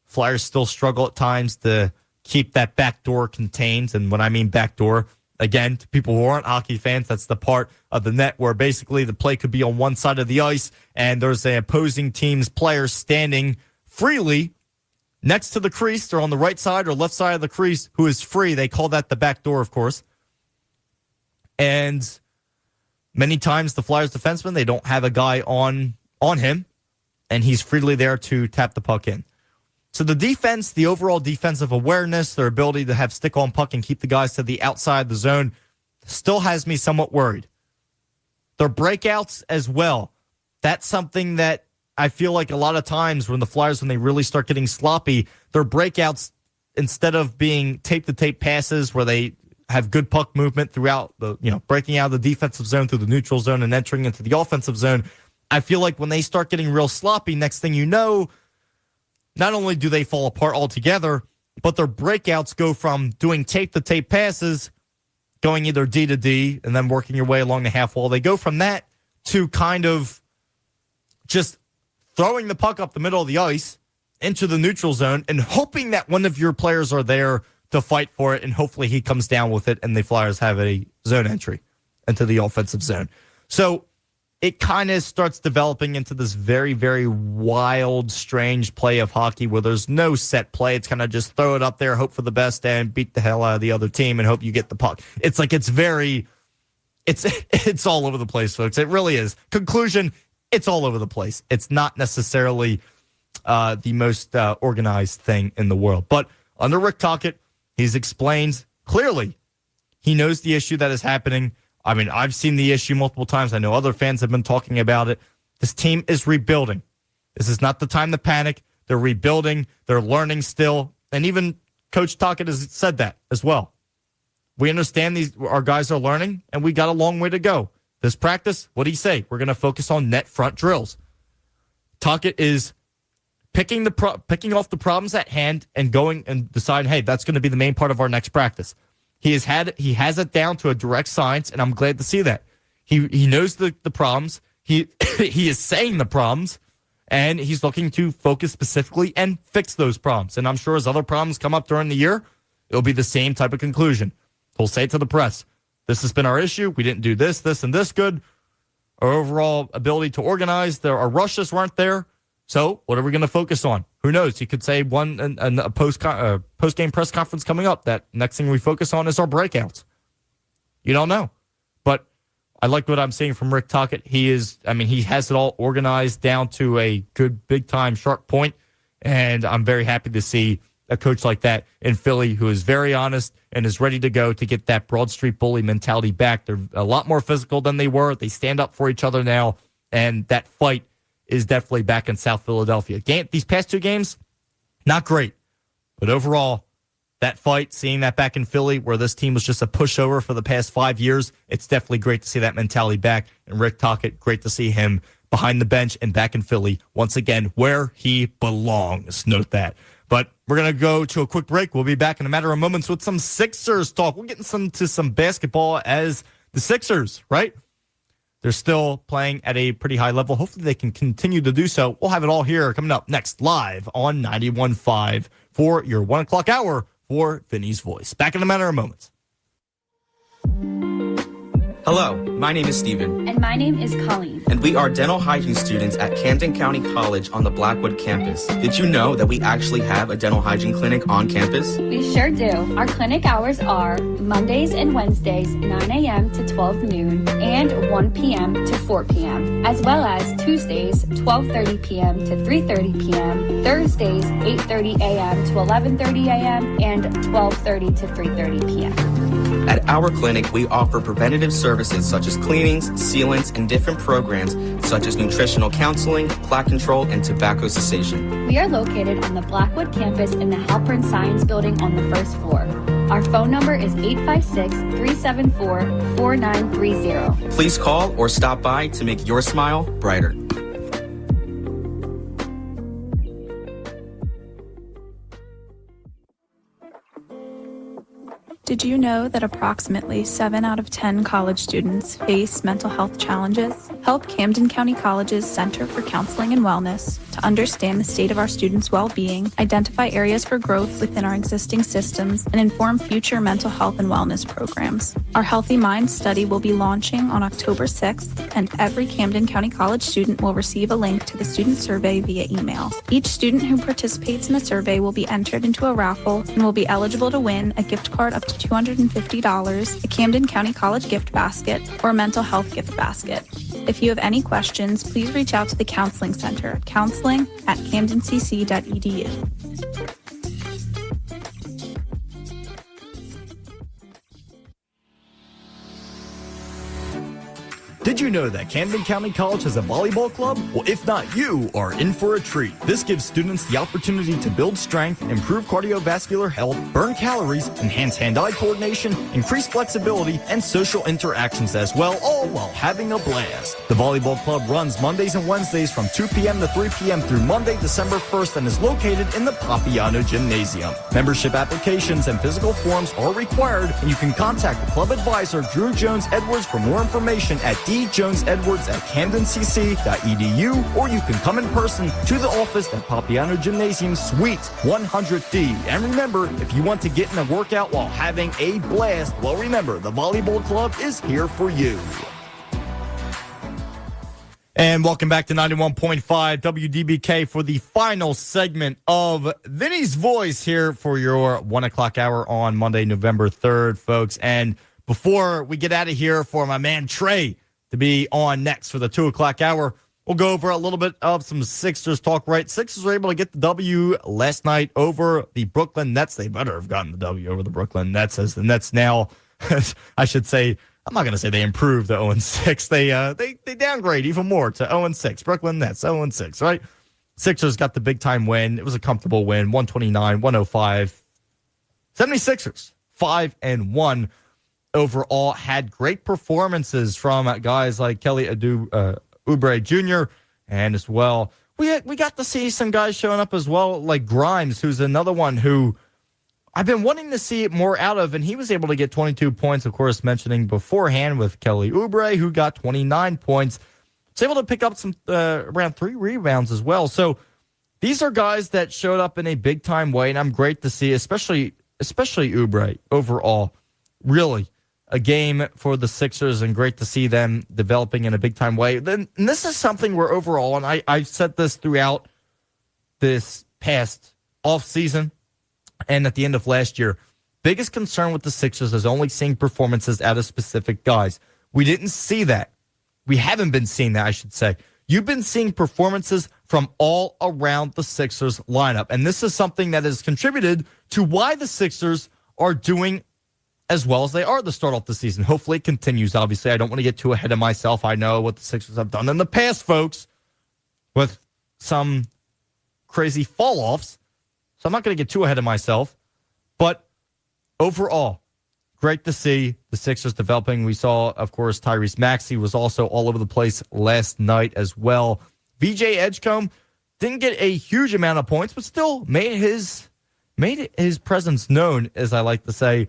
Flyers still struggle at times to keep that back door contained. And when I mean back door, again, to people who aren't hockey fans, that's the part of the net where basically the play could be on one side of the ice and there's an opposing team's player standing freely next to the crease or on the right side or left side of the crease who is free. They call that the back door, of course. And many times the Flyers defenseman, they don't have a guy on him, and he's freely there to tap the puck in. So the defense, the overall defensive awareness, their ability to have stick on puck and keep the guys to the outside of the zone still has me somewhat worried. Their breakouts as well. That's something that I feel like a lot of times when the Flyers, when they really start getting sloppy, their breakouts, instead of being tape-to-tape passes where they have good puck movement throughout the, breaking out of the defensive zone through the neutral zone and entering into the offensive zone, I feel like when they start getting real sloppy, next thing you know, not only do they fall apart altogether, but their breakouts go from doing tape-to-tape passes, going either D to D, and then working your way along the half wall. They go from that to kind of just throwing the puck up the middle of the ice into the neutral zone and hoping that one of your players are there to fight for it, and hopefully he comes down with it and the Flyers have a zone entry into the offensive zone. So it kind of starts developing into this very, very wild, strange play of hockey where there's no set play. It's kind of just throw it up there, hope for the best, and beat the hell out of the other team and hope you get the puck. It's like it's all over the place, folks. It really is. Conclusion, it's all over the place. It's not necessarily the most organized thing in the world. But under Rick Tocchet, he's explained clearly. He knows the issue that is happening. I mean, I've seen the issue multiple times. I know other fans have been talking about it. This team is rebuilding. This is not the time to panic. They're rebuilding. They're learning still. And even Coach Tocchet has said that as well. We understand our guys are learning, and we got a long way to go. This practice, what did he say? We're going to focus on net front drills. Tocchet is picking off the problems at hand and going and deciding, hey, that's going to be the main part of our next practice. He has it down to a direct science, and I'm glad to see that. He knows the problems. He is saying the problems, and he's looking to focus specifically and fix those problems. And I'm sure as other problems come up during the year, it'll be the same type of conclusion. He'll say to the press, this has been our issue. We didn't do this, and this good. Our overall ability to organize, our rushes weren't there. So what are we going to focus on? Who knows? He could say a post-game press conference coming up that next thing we focus on is our breakouts. You don't know. But I like what I'm seeing from Rick Tocchet. He has it all organized down to a good, big-time, sharp point, and I'm very happy to see a coach like that in Philly who is very honest and is ready to go to get that Broad Street bully mentality back. They're a lot more physical than they were. They stand up for each other now, and that fight is definitely back in South Philadelphia. These past 2 games, not great. But overall, that fight, seeing that back in Philly where this team was just a pushover for the past 5 years, it's definitely great to see that mentality back. And Rick Tocchet, great to see him behind the bench and back in Philly once again where he belongs. Note that. But we're going to go to a quick break. We'll be back in a matter of moments with some Sixers talk. We're getting to some basketball as the Sixers, right? They're still playing at a pretty high level. Hopefully they can continue to do so. We'll have it all here coming up next live on 91.5 for your 1 o'clock hour for Vinny's Voice. Back in a matter of moments. Hello, my name is Steven. And my name is Colleen. And we are dental hygiene students at Camden County College on the Blackwood campus. Did you know that we actually have a dental hygiene clinic on campus? We sure do. Our clinic hours are Mondays and Wednesdays, 9 a.m. to 12 noon and 1 p.m. to 4 p.m., as well as Tuesdays, 12:30 p.m. to 3:30 p.m., Thursdays, 8:30 a.m. to 11:30 a.m., and 12:30 to 3:30 p.m. At our clinic, we offer preventative services such as cleanings, sealants, and different programs such as nutritional counseling, plaque control, and tobacco cessation. We are located on the Blackwood campus in the Halpern Science Building on the first floor. Our phone number is 856-374-4930. Please call or stop by to make your smile brighter. Did you know that approximately 7 out of 10 college students face mental health challenges? Help Camden County College's Center for Counseling and Wellness to understand the state of our students' well-being, identify areas for growth within our existing systems, and inform future mental health and wellness programs. Our Healthy Minds study will be launching on October 6th, and every Camden County College student will receive a link to the student survey via email. Each student who participates in the survey will be entered into a raffle and will be eligible to win a gift card up to $250, a Camden County College gift basket, or a mental health gift basket. If you have any questions, please reach out to the Counseling Center at counseling@camdencc.edu. Did you know that Camden County College has a volleyball club? Well, if not, you are in for a treat. This gives students the opportunity to build strength, improve cardiovascular health, burn calories, enhance hand-eye coordination, increase flexibility, and social interactions as well, all while having a blast. The volleyball club runs Mondays and Wednesdays from 2 p.m. to 3 p.m. through Monday, December 1st, and is located in the Papiano Gymnasium. Membership applications and physical forms are required, and you can contact the club advisor, Drew Jones-Edwards, for more information at djonesedwards@camdencc.edu, or you can come in person to the office at Papiano Gymnasium Suite 100D. And remember, if you want to get in a workout while having a blast, well, remember, the volleyball club is here for you. And welcome back to 91.5 WDBK for the final segment of Vinny's Voice here for your 1 o'clock hour on Monday, November 3rd, folks. And before we get out of here for my man Trey to be on next for the 2 o'clock hour, we'll go over a little bit of some Sixers talk, right? Sixers were able to get the W last night over the Brooklyn Nets. They better have gotten the W over the Brooklyn Nets, as the Nets now, I should say, I'm not going to say they improved to 0-6. They downgrade even more to 0-6. Brooklyn Nets, 0-6, right? Sixers got the big-time win. It was a comfortable win, 129-105. 76ers, 5-1. Overall, had great performances from guys like Kelly Oubre Jr. and as well. We got to see some guys showing up as well, like Grimes, who's another one who I've been wanting to see more out of, and he was able to get 22 points, of course, mentioning beforehand with Kelly Oubre, who got 29 points. Was able to pick up some around 3 rebounds as well. So these are guys that showed up in a big-time way, and I'm great to see, especially Oubre overall. Really a game for the Sixers, and great to see them developing in a big-time way. And this is something where overall, and I've said this throughout this past offseason and at the end of last year, biggest concern with the Sixers is only seeing performances out of specific guys. We didn't see that. We haven't been seeing that, I should say. You've been seeing performances from all around the Sixers lineup, and this is something that has contributed to why the Sixers are doing as well as they are to start off the season. Hopefully it continues, obviously. I don't want to get too ahead of myself. I know what the Sixers have done in the past, folks. with some crazy fall-offs. So I'm not going to get too ahead of myself. But overall, great to see the Sixers developing. We saw, of course, Tyrese Maxey was also all over the place last night as well. VJ Edgecombe didn't get a huge amount of points, but still made his presence known, as I like to say.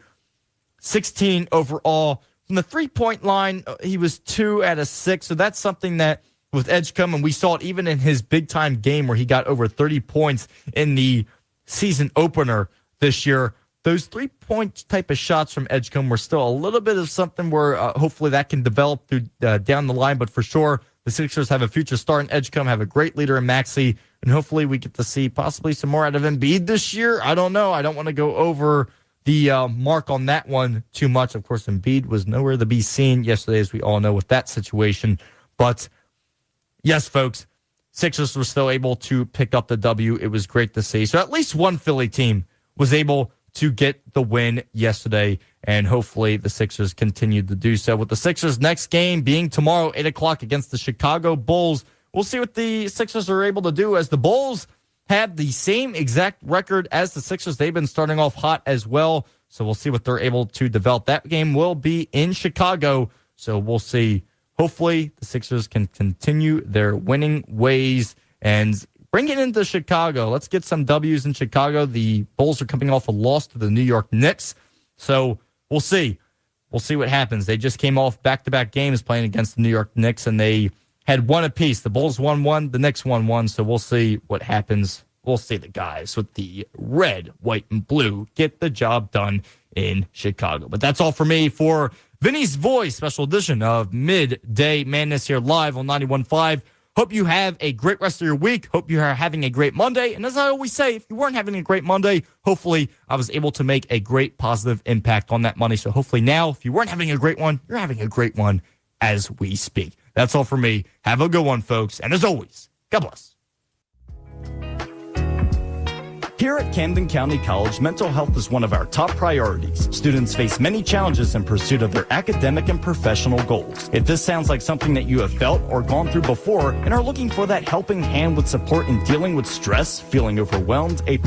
16 overall. From the three-point line, he was 2 out of 6. So that's something that with Edgecombe, and we saw it even in his big-time game where he got over 30 points in the season opener this year. Those three-point type of shots from Edgecombe were still a little bit of something where hopefully that can develop through down the line. But for sure, the Sixers have a future star in Edgecombe, have a great leader in Maxey, and hopefully we get to see possibly some more out of Embiid this year. I don't know. I don't want to go over the mark on that one too much. Of course, Embiid was nowhere to be seen yesterday, as we all know, with that situation. But yes, folks, Sixers were still able to pick up the W. It was great to see. So at least one Philly team was able to get the win yesterday, and hopefully the Sixers continue to do so. With the Sixers' next game being tomorrow, 8 o'clock against the Chicago Bulls, we'll see what the Sixers are able to do, as the Bulls have the same exact record as the Sixers. They've been starting off hot as well, so we'll see what they're able to develop. That game will be in Chicago, so we'll see. Hopefully the Sixers can continue their winning ways and bring it into Chicago. Let's get some W's in Chicago. The Bulls are coming off a loss to the New York Knicks. So we'll see. We'll see what happens. They just came off back-to-back games playing against the New York Knicks, and they had one apiece. The Bulls won one, the Knicks won one. So we'll see what happens. We'll see the guys with the red, white, and blue get the job done in Chicago. But that's all for me for Vinny's Voice, special edition of Midday Madness here live on 91.5. Hope you have a great rest of your week. Hope you are having a great Monday. And as I always say, if you weren't having a great Monday, hopefully I was able to make a great positive impact on that Monday. So hopefully now, if you weren't having a great one, you're having a great one as we speak. That's all for me. Have a good one, folks. And as always, God bless. Here at Camden County College, mental health is one of our top priorities. Students face many challenges in pursuit of their academic and professional goals. If this sounds like something that you have felt or gone through before and are looking for that helping hand with support in dealing with stress, feeling overwhelmed, a